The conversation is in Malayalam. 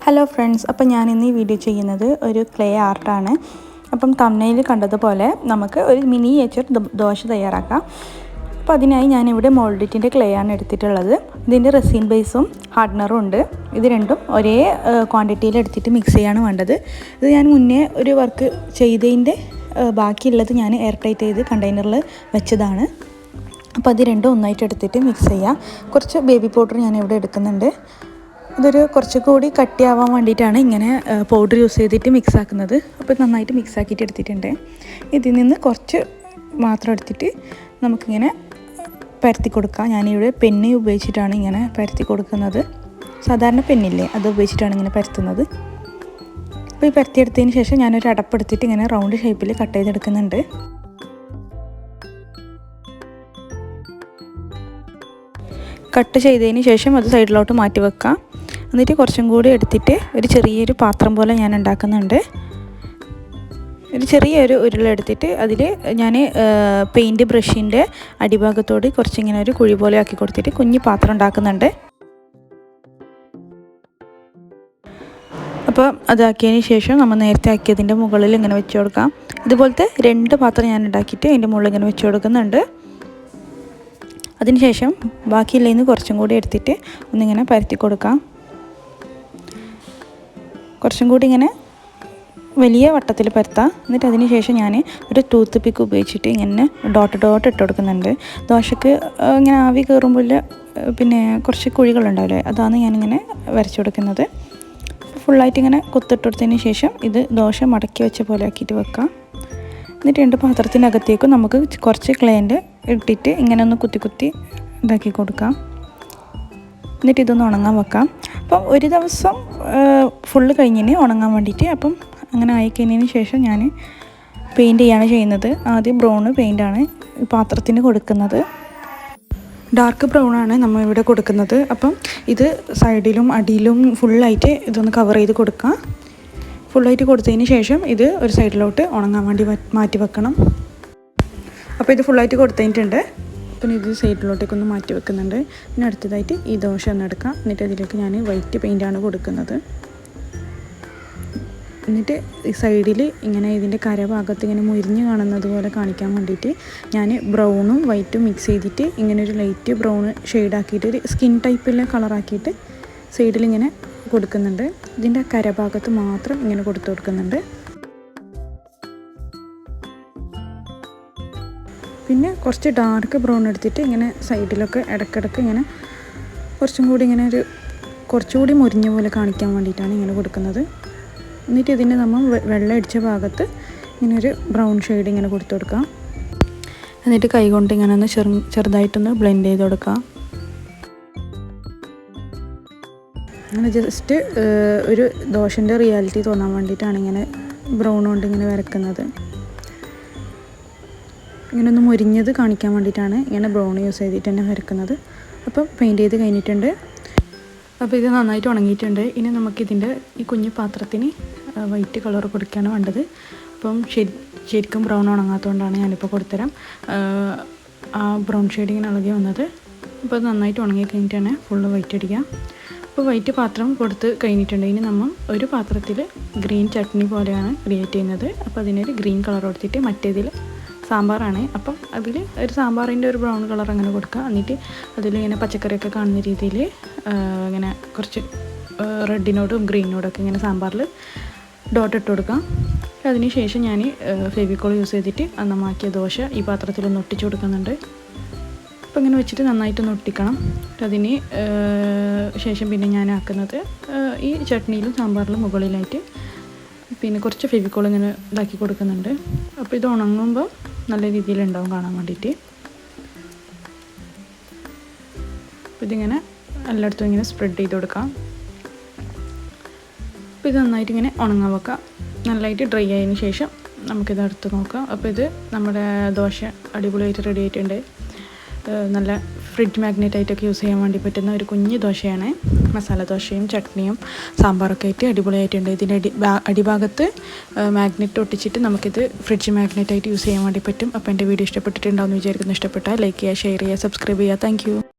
ഹലോ ഫ്രണ്ട്സ്, അപ്പോൾ ഞാൻ ഇന്ന് ഈ വീഡിയോ ചെയ്യുന്നത് ഒരു ക്ലേ ആർട്ടാണ്. അപ്പം തംബ്നെയിൽ കണ്ടതുപോലെ നമുക്ക് ഒരു മിനിയേച്ചർ ദോശ തയ്യാറാക്കാം. അപ്പോൾ അതിനായി ഞാനിവിടെ മോൾഡിറ്റിൻ്റെ ക്ലേ ആണ് എടുത്തിട്ടുള്ളത്. ഇതിൻ്റെ റെസിൻ ബേസും ഹാർഡ്നറും ഉണ്ട്. ഇത് രണ്ടും ഒരേ ക്വാണ്ടിറ്റിയിൽ എടുത്തിട്ട് മിക്സ് ചെയ്യാണ് വേണ്ടത്. ഇത് ഞാൻ മുന്നേ ഒരു വർക്ക് ചെയ്തതിൻ്റെ ബാക്കിയുള്ളത് ഞാൻ എയർ ടൈറ്റ് ചെയ്ത് കണ്ടെയ്നറിൽ വെച്ചതാണ്. അപ്പോൾ അത് രണ്ടും ഒന്നായിട്ട് എടുത്തിട്ട് മിക്സ് ചെയ്യാം. കുറച്ച് ബേബി പൗഡർ ഞാനിവിടെ എടുക്കുന്നുണ്ട്. ഇതൊരു കുറച്ചുകൂടി കട്ടിയാവാൻ വേണ്ടിയിട്ടാണ് ഇങ്ങനെ പൗഡർ യൂസ് ചെയ്തിട്ട് മിക്സ് ആക്കുന്നത്. അപ്പോൾ നന്നായിട്ട് മിക്സ് ആക്കിയിട്ട് എടുത്തിട്ടുണ്ട്. ഇതിൽ നിന്ന് കുറച്ച് മാത്രം എടുത്തിട്ട് നമുക്കിങ്ങനെ പരത്തി കൊടുക്കാം. ഞാനിവിടെ പെന്ന് ഉപയോഗിച്ചിട്ടാണ് ഇങ്ങനെ പരത്തി കൊടുക്കുന്നത്. സാധാരണ പെന്നില്ലേ, അത് ഉപയോഗിച്ചിട്ടാണ് ഇങ്ങനെ പരത്തുന്നത്. അപ്പോൾ ഈ പരത്തിയെടുത്തതിന് ശേഷം ഞാനൊരു അടപ്പെടുത്തിട്ട് ഇങ്ങനെ റൗണ്ട് ഷേപ്പിൽ കട്ട് ചെയ്തെടുക്കുന്നുണ്ട്. കട്ട് ചെയ്തതിന് ശേഷം അത് സൈഡിലോട്ട് മാറ്റി വെക്കാം. എന്നിട്ട് കുറച്ചും കൂടി എടുത്തിട്ട് ഒരു ചെറിയൊരു പാത്രം പോലെ ഞാൻ ഉണ്ടാക്കുന്നുണ്ട്. ഒരു ചെറിയൊരു ഉരുളെടുത്തിട്ട് അതിൽ ഞാൻ പെയിൻറ്റ് ബ്രഷിൻ്റെ അടിഭാഗത്തോട് കുറച്ചിങ്ങനെ ഒരു കുഴി പോലെ ആക്കി കൊടുത്തിട്ട് കുഞ്ഞു പാത്രം ഉണ്ടാക്കുന്നുണ്ട്. അപ്പോൾ അതാക്കിയതിന് ശേഷം നമ്മൾ നേരത്തെ ആക്കിയതിൻ്റെ മുകളിൽ ഇങ്ങനെ വെച്ച് കൊടുക്കാം. ഇതുപോലത്തെ 2 പാത്രം ഞാൻ ഉണ്ടാക്കിയിട്ട് അതിൻ്റെ മുകളിൽ ഇങ്ങനെ വെച്ച് കൊടുക്കുന്നുണ്ട്. അതിനുശേഷം ബാക്കിയുള്ളതിന് കുറച്ചും കൂടി എടുത്തിട്ട് ഒന്നിങ്ങനെ പരത്തി കൊടുക്കാം. കുറച്ചും കൂടി ഇങ്ങനെ വലിയ വട്ടത്തിൽ പരത്താം. എന്നിട്ട് അതിന് ശേഷം ഞാൻ ഒരു ടൂത്ത് പിക്ക് ഉപയോഗിച്ചിട്ട് ഇങ്ങനെ ഡോട്ട് ഇട്ട് കൊടുക്കുന്നുണ്ട്. ദോശക്ക് ഇങ്ങനെ ആവി കയറുമ്പോൾ പിന്നെ കുറച്ച് കുഴികളുണ്ടാവില്ലേ, അതാണ് ഞാനിങ്ങനെ വരച്ചു കൊടുക്കുന്നത്. ഫുള്ളായിട്ട് ഇങ്ങനെ കുത്തിട്ട് കൊടുത്തതിന് ശേഷം ഇത് ദോശ മടക്കി വെച്ച പോലെ ആക്കിയിട്ട് വെക്കാം. എന്നിട്ട് 2 പാത്രത്തിനകത്തേക്കും നമുക്ക് കുറച്ച് ക്ലേൻ്റെ ഇട്ടിട്ട് ഇങ്ങനെ ഒന്ന് കുത്തി ഇതാക്കി കൊടുക്കാം. എന്നിട്ട് ഇതൊന്ന് ഉണങ്ങാൻ വെക്കാം. അപ്പം ഒരു ദിവസം ഫുള്ള് കഴിഞ്ഞിന് ഉണങ്ങാൻ വേണ്ടിയിട്ട്. അപ്പം അങ്ങനെ ആയിക്കഴിഞ്ഞതിന് ശേഷം ഞാൻ പെയിൻറ്റ് ചെയ്യാണ് ചെയ്യുന്നത്. ആദ്യം ബ്രൗൺ പെയിൻ്റാണ് പാത്രത്തിന് കൊടുക്കുന്നത്. ഡാർക്ക് ബ്രൗണാണ് നമ്മൾ ഇവിടെ കൊടുക്കുന്നത്. അപ്പം ഇത് സൈഡിലും അടിയിലും ഫുള്ളായിട്ട് ഇതൊന്ന് കവർ ചെയ്ത് കൊടുക്കാം. ഫുള്ളായിട്ട് കൊടുത്തതിന് ശേഷം ഇത് ഒരു സൈഡിലോട്ട് ഉണങ്ങാൻ വേണ്ടി മാറ്റി വെക്കണം. അപ്പോൾ ഇത് ഫുള്ളായിട്ട് കൊടുത്തിട്ടുണ്ട്. പിന്നെ ഇത് സൈഡിലോട്ടേക്കൊന്ന് മാറ്റി വെക്കുന്നുണ്ട്. പിന്നെ അടുത്തതായിട്ട് ഈ ദോശ ഒന്ന് എടുക്കാം. എന്നിട്ട് അതിലേക്ക് ഞാൻ വൈറ്റ് പെയിൻ്റാണ് കൊടുക്കുന്നത്. എന്നിട്ട് ഈ സൈഡിൽ ഇങ്ങനെ ഇതിൻ്റെ കരഭാഗത്ത് ഇങ്ങനെ മുരിഞ്ഞ് കാണുന്നത് പോലെ കാണിക്കാൻ വേണ്ടിയിട്ട് ഞാൻ ബ്രൗണും വൈറ്റും മിക്സ് ചെയ്തിട്ട് ഇങ്ങനെ ഒരു ലൈറ്റ് ബ്രൗൺ ഷെയ്ഡാക്കിയിട്ട് ഒരു സ്കിൻ ടൈപ്പിലെ കളറാക്കിയിട്ട് സൈഡിൽ ഇങ്ങനെ കൊടുക്കുന്നുണ്ട്. ഇതിൻ്റെ കരഭാഗത്ത് മാത്രം ഇങ്ങനെ കൊടുത്തു കൊടുക്കുന്നുണ്ട്. പിന്നെ കുറച്ച് ഡാർക്ക് ബ്രൗൺ എടുത്തിട്ട് ഇങ്ങനെ സൈഡിലൊക്കെ ഇടയ്ക്കിടയ്ക്ക് ഇങ്ങനെ കുറച്ചുകൂടി മുരിഞ്ഞ പോലെ കാണിക്കാൻ വേണ്ടിയിട്ടാണ് ഇങ്ങനെ കൊടുക്കുന്നത്. എന്നിട്ട് ഇതിൻ്റെ നമ്മൾ വെള്ളം അടിച്ച ഭാഗത്ത് ഇങ്ങനെ ഒരു ബ്രൗൺ ഷെയ്ഡ് ഇങ്ങനെ കൊടുത്തു കൊടുക്കാം. എന്നിട്ട് കൈ കൊണ്ട് ഇങ്ങനെ ഒന്ന് ചെറുതായിട്ടൊന്ന് ബ്ലെൻഡ് ചെയ്ത് കൊടുക്കാം. അങ്ങനെ ജസ്റ്റ് ഒരു ദോശൻ്റെ റിയാലിറ്റി തോന്നാൻ വേണ്ടിയിട്ടാണ് ഇങ്ങനെ ബ്രൗൺ കൊണ്ട് ഇങ്ങനെ വരക്കുന്നത്. ഇങ്ങനെ ഒന്ന് മുരിഞ്ഞത് കാണിക്കാൻ വേണ്ടിയിട്ടാണ് ഇങ്ങനെ ബ്രൗൺ യൂസ് ചെയ്തിട്ട് തന്നെ വരക്കുന്നത്. അപ്പം പെയിൻറ്റ് ചെയ്ത് കഴിഞ്ഞിട്ടുണ്ട്. അപ്പോൾ ഇത് നന്നായിട്ട് ഉണങ്ങിയിട്ടുണ്ട്. ഇനി നമുക്കിതിൻ്റെ ഈ കുഞ്ഞു പാത്രത്തിന് വൈറ്റ് കളർ കൊടുക്കുകയാണ് വേണ്ടത്. അപ്പം ശരിക്കും ബ്രൗൺ ഉണങ്ങാത്തതുകൊണ്ടാണ് ഞാനിപ്പോൾ കൊടുത്തരാം. ആ ബ്രൗൺ ഷെയ്ഡ് ഇങ്ങനെ ഇളകി വന്നത്. അപ്പോൾ അത് നന്നായിട്ട് ഉണങ്ങി കഴിഞ്ഞിട്ടാണ് ഫുള്ള് വൈറ്റ് അടിക്കുക. അപ്പോൾ വൈറ്റ് പാത്രം കൊടുത്ത് കഴിഞ്ഞിട്ടുണ്ട്. ഇനി നമ്മൾ ഒരു പാത്രത്തിൽ ഗ്രീൻ ചട്നി പോലെയാണ് ക്രിയേറ്റ് ചെയ്യുന്നത്. അപ്പോൾ അതിനൊരു ഗ്രീൻ കളർ കൊടുത്തിട്ട് മറ്റേതിൽ സാമ്പാറാണ്. അപ്പം അതിൽ ഒരു സാമ്പാറിൻ്റെ ഒരു ബ്രൗൺ കളർ അങ്ങനെ കൊടുക്കുക. എന്നിട്ട് അതിൽ ഇങ്ങനെ പച്ചക്കറിയൊക്കെ കാണുന്ന രീതിയിൽ ഇങ്ങനെ കുറച്ച് റെഡിനോടും ഗ്രീനോടൊക്കെ ഇങ്ങനെ സാമ്പാറിൽ ഡോട്ട് ഇട്ട് കൊടുക്കാം. അതിന് ശേഷം ഞാൻ ഫെവിക്കോൾ യൂസ് ചെയ്തിട്ട് നന്നാക്കിയ ദോശ ഈ പാത്രത്തിലൊന്ന് ഒട്ടിച്ച് കൊടുക്കുന്നുണ്ട്. അപ്പോൾ ഇങ്ങനെ വെച്ചിട്ട് നന്നായിട്ടൊന്ന് ഒട്ടിക്കണം. അതിന് ശേഷം പിന്നെ ഞാൻ ആക്കുന്നത് ഈ ചട്നിയിലും സാമ്പാറിലും മുകളിലായിട്ട് പിന്നെ കുറച്ച് ഫെവിക്കോൾ ഇങ്ങനെ ഇതാക്കി കൊടുക്കുന്നുണ്ട്. അപ്പോൾ ഇത് ഉണങ്ങുമ്പോൾ നല്ല രീതിയിലുണ്ടാവും കാണാൻ വേണ്ടിയിട്ട്. അപ്പോൾ ഇതിങ്ങനെ എല്ലായിടത്തും ഇങ്ങനെ സ്പ്രെഡ് ചെയ്ത് കൊടുക്കാം. അപ്പോൾ ഇത് നന്നായിട്ട് ഇങ്ങനെ ഉണങ്ങാൻ വെക്കാം. നല്ലതായിട്ട് ഡ്രൈ ആയതിന് ശേഷം നമുക്കിത് എടുത്ത് നോക്കാം. അപ്പോൾ ഇത് നമ്മുടെ ദോശ അടിപൊളിയായിട്ട് റെഡി ആയിട്ടുണ്ട്. നല്ല ഫ്രിഡ്ജ് മാഗ്നറ്റായിട്ടൊക്കെ യൂസ് ചെയ്യാൻ വേണ്ടി പറ്റുന്ന ഒരു കുഞ്ഞ് ദോശയാണ്. മസാല ദോശയും ചട്നിയും സാമ്പാറൊക്കെ ആയിട്ട് അടിപൊളിയായിട്ടുണ്ട്. ഇതിൻ്റെ അടിഭാഗത്ത് മാഗ്നറ്റ് ഒട്ടിച്ചിട്ട് നമുക്കിത് ഫ്രിഡ്ജ് മാഗ്നറ്റായിട്ട് യൂസ് ചെയ്യാൻ വേണ്ടി പറ്റും. അപ്പോൾ എൻ്റെ വീഡിയോ ഇഷ്ടപ്പെട്ടിട്ടുണ്ടാവുമെന്ന് വിചാരിക്കുന്നു. ഇഷ്ടപ്പെട്ടാൽ ലൈക്ക് ചെയ്യുക, ഷെയർ ചെയ്യുക, സബ്സ്ക്രൈബ് ചെയ്യുക. താങ്ക്